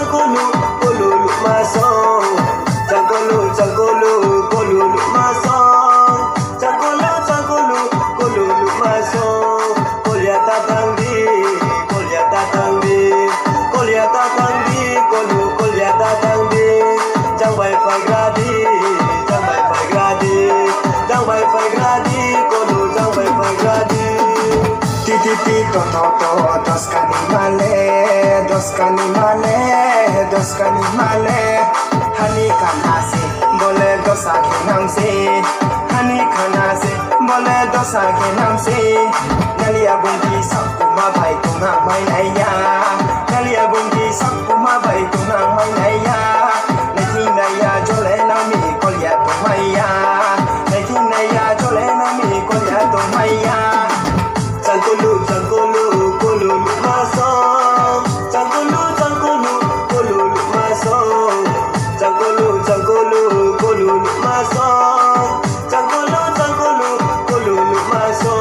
changulu kolulu maso changulu kolulu maso changulu kolulu maso kolya tatangdi kolya tatangdi kolya tatangdi jang bai phai gradi jang bai phai gradi kolu jang bai phai gradi Titi to dos kani male hani kanase bole dosa ke nam se hani kanase bole dosa ke nam se nalia bunti sakuma bai tunga mai naya nalia bunti sakuma bai tunga mai naya nahi naya jole nami kolya to maya nahi naya jole nami kolya to maya changulu kolulu maso changulu kolulu maso changulu kolulu maso changulu kolulu maso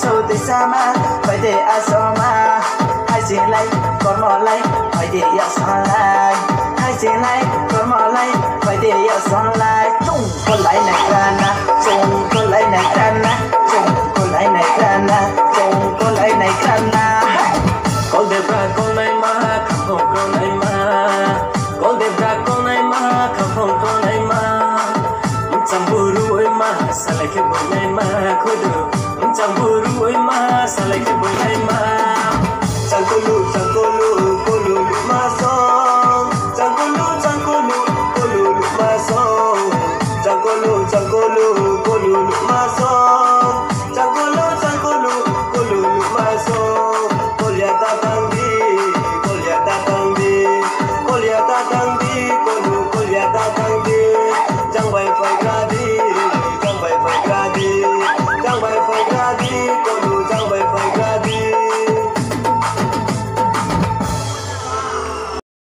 Sâu từ xa mà phải để asoma hai gì lấy còn mò lấy phải để asoma lại hai gì lấy còn mò lấy phải để asoma lại tung con lấy này rana tung con lấy này rana tung con lấy này rana tung con lấy này rana con đẹp ra con này mà khắp hồn con này mà con đẹp ra con này mà khắp hồn con này mà chẳng buru ơi mà sao lại cái buổi này mà khôi được chẳng buru ơi mà sao lại cái buổi này mà chẳng có lũ chẳng